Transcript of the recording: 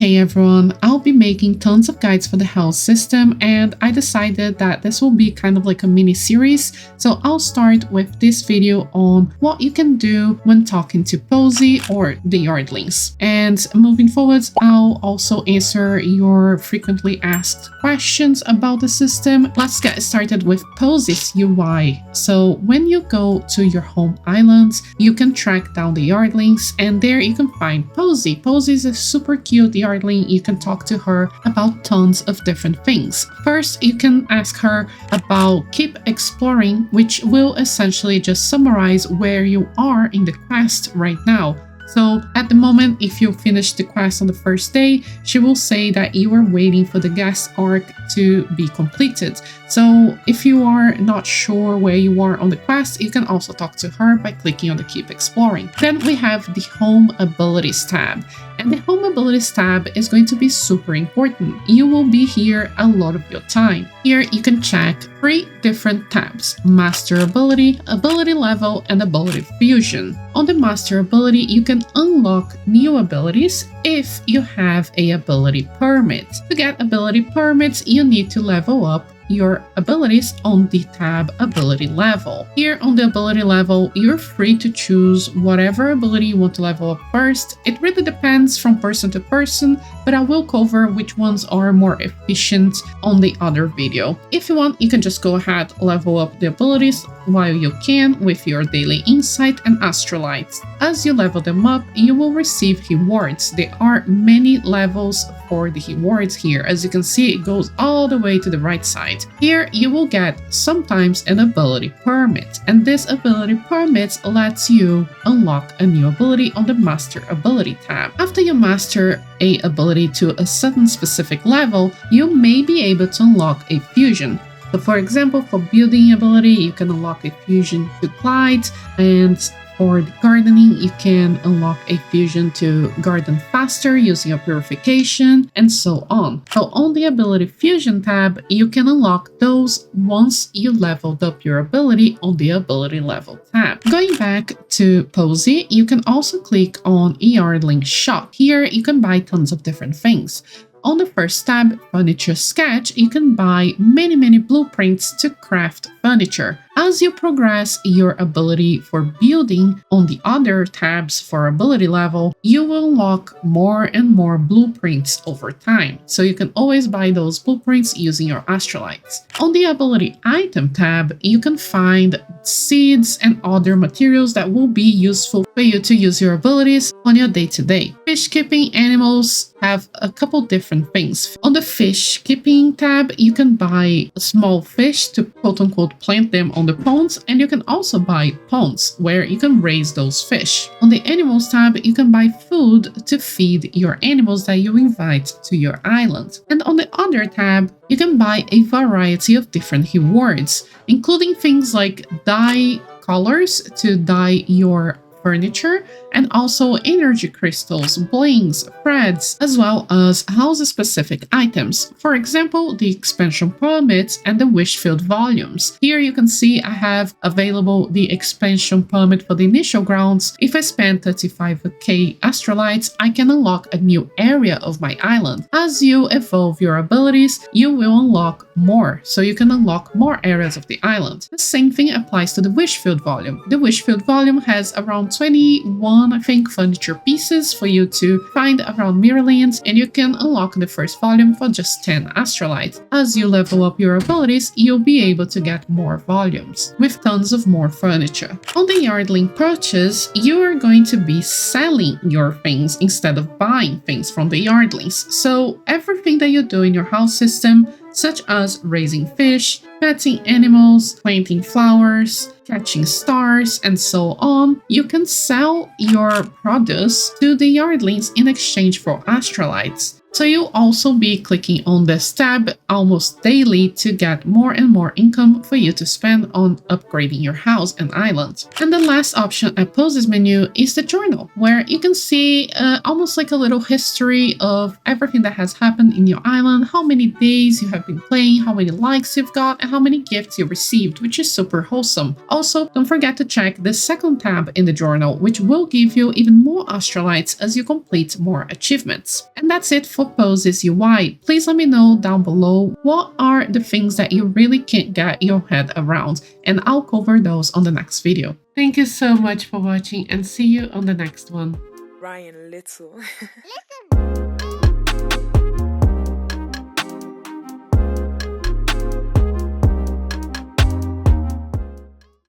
Hey everyone, I'll be making tons of guides for the house system and I decided that this will be kind of like a mini series. So I'll start with this video on what you can do when talking to Posy or the Yardlings. And moving forwards, I'll also answer your frequently asked questions about the system. Let's get started with Posy's UI. So when you go to your home islands, you can track down the Yardlings and there you can find Posy. Posy is a super cute Yardling. You can talk to her about tons of different things. First, you can ask her about keep exploring, which will essentially just summarize where you are in the quest right now. So at the moment, if you finish the quest on the first day, she will say that you are waiting for the guest arc to be completed. So if you are not sure where you are on the quest, you can also talk to her by clicking on the Keep Exploring. Then we have the Home Abilities tab. And the Home Abilities tab is going to be super important. You will be here a lot of your time. Here you can check 3 different tabs: Master Ability, Ability Level, and Ability Fusion. On the Master Ability, you can unlock new abilities if you have a ability permit. To get ability permits, you need to level up your abilities on the tab Ability Level. Here on the Ability Level, you're free to choose whatever ability you want to level up first. It really depends from person to person, but I will cover which ones are more efficient on the other video. If you want, you can just go ahead, level up the abilities while you can with your Daily Insight and Astralites. As you level them up, you will receive rewards. There are many levels for the rewards here. As you can see, it goes all the way to the right side. Here you will get sometimes an ability permit, and this ability permit lets you unlock a new ability on the Master Ability tab. After you master a ability to a certain specific level, you may be able to unlock a fusion. So for example, for building ability, you can unlock a fusion to glide, and for the gardening, you can unlock a fusion to garden faster using a purification, and so on. So on the Ability Fusion tab, you can unlock those once you leveled up your ability on the Ability Level tab. Going back to Posy, you can also click on Yardling Shop. Here, you can buy tons of different things. On the first tab, Furniture Sketch, you can buy many blueprints to craft furniture. As you progress your ability for building on the other tabs for ability level, you will unlock more and more blueprints over time. So you can always buy those blueprints using your Astralites. On the ability item tab, you can find seeds and other materials that will be useful for you to use your abilities on your day-to-day. Fish keeping animals have a couple different things. On the fish keeping tab, you can buy small fish to quote-unquote plant them on the ponds, and you can also buy ponds where you can raise those fish. On the animals tab, you can buy food to feed your animals that you invite to your island. And on the other tab, you can buy a variety of different rewards, including things like dye colors to dye your furniture, and also energy crystals, blings, threads, as well as house-specific items. For example, the expansion permits and the wish-filled volumes. Here you can see I have available the expansion permit for the initial grounds. If I spend 35k Astralites, I can unlock a new area of my island. As you evolve your abilities, you will unlock more, so you can unlock more areas of the island. The same thing applies to the wish-filled volume. The wish-filled volume has around 21, I think, furniture pieces for you to find around Mirrorlands, and you can unlock the first volume for just 10 Astralites. As you level up your abilities, you'll be able to get more volumes, with tons of more furniture. On the Yardling Purchase, you are going to be selling your things instead of buying things from the Yardlings. So everything that you do in your house system, such as raising fish, petting animals, planting flowers, catching stars, and so on, you can sell your produce to the Yardlings in exchange for Astralites. So you'll also be clicking on this tab almost daily to get more and more income for you to spend on upgrading your house and island. And the last option at Posy's menu is the journal, where you can see almost like a little history of everything that has happened in your island, how many days you have been playing, how many likes you've got, and how many gifts you received, which is super wholesome. Also, don't forget to check the second tab in the journal, which will give you even more astralites as you complete more achievements. And that's it for Posy's UI. Please let me know down below what are the things that you really can't get your head around, and I'll cover those on the next video. Thank you so much for watching and see you on the next one. Ryan Little.